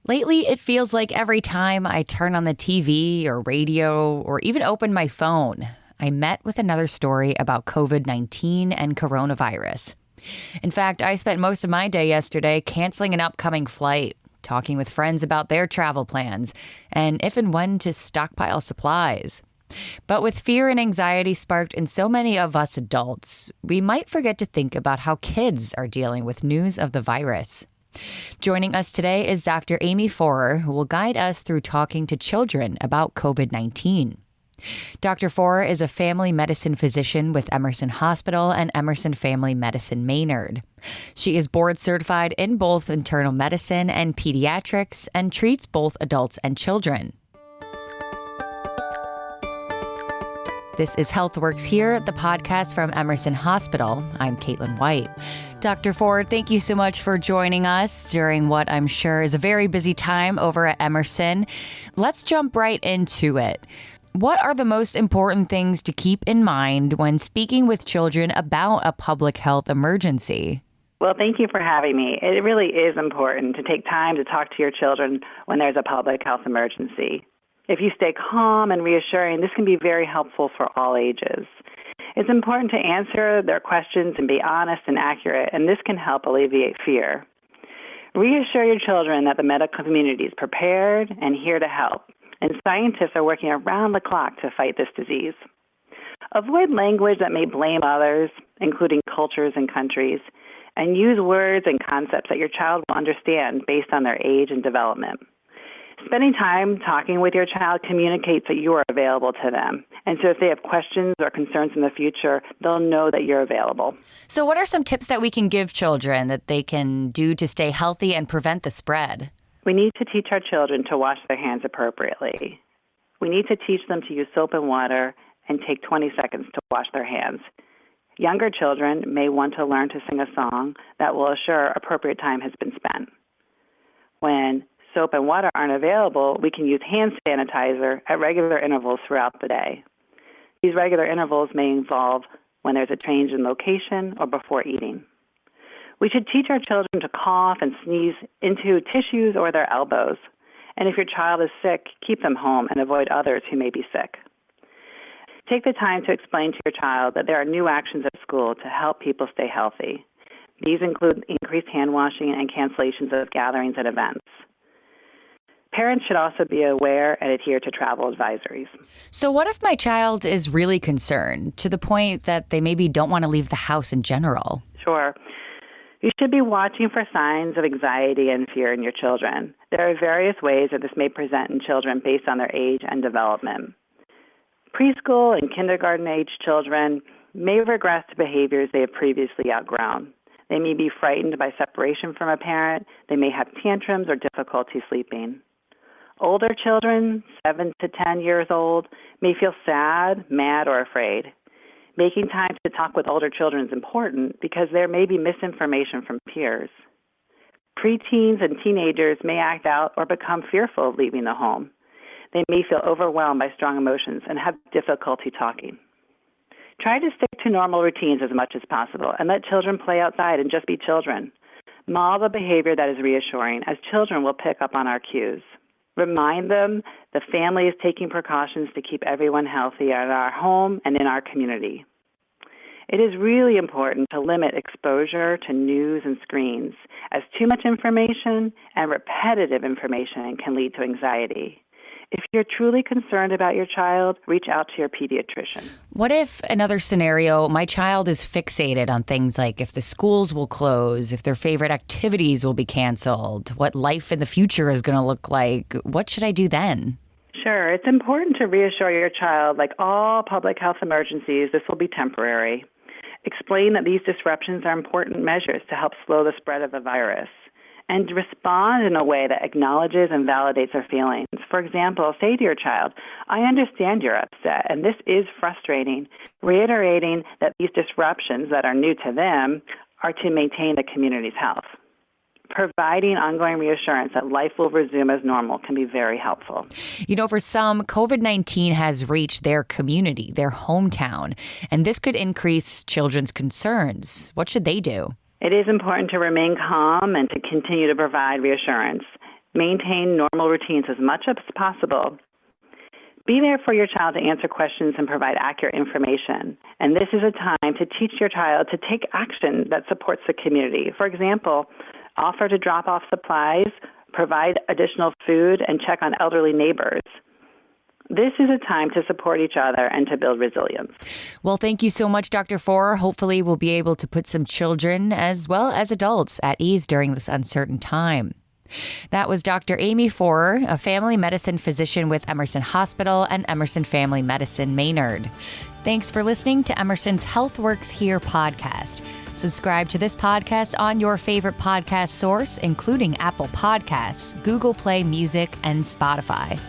Lately, it feels like every time I turn on the TV or radio or even open my phone, I met with another story about COVID-19 and coronavirus. In fact, I spent most of my day yesterday canceling an upcoming flight, talking with friends about their travel plans, and if and when to stockpile supplies. But with fear and anxiety sparked in so many of us adults, we might forget to think about how kids are dealing with news of the virus. Joining us today is Dr. Amy Forer, who will guide us through talking to children about COVID-19. Dr. Forer is a family medicine physician with Emerson Hospital and Emerson Family Medicine Maynard. She is board certified in both internal medicine and pediatrics and treats both adults and children. This is HealthWorks Here, the podcast from Emerson Hospital. I'm Caitlin White. Dr. Ford, thank you so much for joining us during what I'm sure is a very busy time over at Emerson. Let's jump right into it. What are the most important things to keep in mind when speaking with children about a public health emergency? Well, thank you for having me. It really is important to take time to talk to your children when there's a public health emergency. If you stay calm and reassuring, this can be very helpful for all ages. It's important to answer their questions and be honest and accurate, and this can help alleviate fear. Reassure your children that the medical community is prepared and here to help, and scientists are working around the clock to fight this disease. Avoid language that may blame others, including cultures and countries, and use words and concepts that your child will understand based on their age and development. Spending time talking with your child communicates that you are available to them. And so if they have questions or concerns in the future, they'll know that you're available. So what are some tips that we can give children that they can do to stay healthy and prevent the spread? We need to teach our children to wash their hands appropriately. We need to teach them to use soap and water and take 20 seconds to wash their hands. Younger children may want to learn to sing a song that will assure appropriate time has been spent. When soap and water aren't available, we can use hand sanitizer at regular intervals throughout the day. These regular intervals may involve when there's a change in location or before eating. We should teach our children to cough and sneeze into tissues or their elbows. And if your child is sick, keep them home and avoid others who may be sick. Take the time to explain to your child that there are new actions at school to help people stay healthy. These include increased hand washing and cancellations of gatherings and events. Parents should also be aware and adhere to travel advisories. So what if my child is really concerned to the point that they maybe don't want to leave the house in general? Sure. You should be watching for signs of anxiety and fear in your children. There are various ways that this may present in children based on their age and development. Preschool and kindergarten-age children may regress to behaviors they have previously outgrown. They may be frightened by separation from a parent. They may have tantrums or difficulty sleeping. Older children, 7 to 10 years old, may feel sad, mad, or afraid. Making time to talk with older children is important because there may be misinformation from peers. Preteens and teenagers may act out or become fearful of leaving the home. They may feel overwhelmed by strong emotions and have difficulty talking. Try to stick to normal routines as much as possible and let children play outside and just be children. Model the behavior that is reassuring, as children will pick up on our cues. Remind them the family is taking precautions to keep everyone healthy at our home and in our community. It is really important to limit exposure to news and screens, as too much information and repetitive information can lead to anxiety. If you're truly concerned about your child, reach out to your pediatrician. What if, another scenario, my child is fixated on things like if the schools will close, if their favorite activities will be canceled, what life in the future is going to look like? What should I do then? Sure. It's important to reassure your child, like all public health emergencies, this will be temporary. Explain that these disruptions are important measures to help slow the spread of the virus. And respond in a way that acknowledges and validates their feelings. For example, say to your child, I understand you're upset, and this is frustrating, reiterating that these disruptions that are new to them are to maintain the community's health. Providing ongoing reassurance that life will resume as normal can be very helpful. You know, for some, COVID-19 has reached their community, their hometown, and this could increase children's concerns. What should they do? It is important to remain calm and to continue to provide reassurance. Maintain normal routines as much as possible. Be there for your child to answer questions and provide accurate information. And this is a time to teach your child to take action that supports the community. For example, offer to drop off supplies, provide additional food, and check on elderly neighbors. This is a time to support each other and to build resilience. Well, thank you so much, Dr. Forer. Hopefully we'll be able to put some children as well as adults at ease during this uncertain time. That was Dr. Amy Forer, a family medicine physician with Emerson Hospital and Emerson Family Medicine Maynard. Thanks for listening to Emerson's HealthWorks Here podcast. Subscribe to this podcast on your favorite podcast source, including Apple Podcasts, Google Play Music, and Spotify.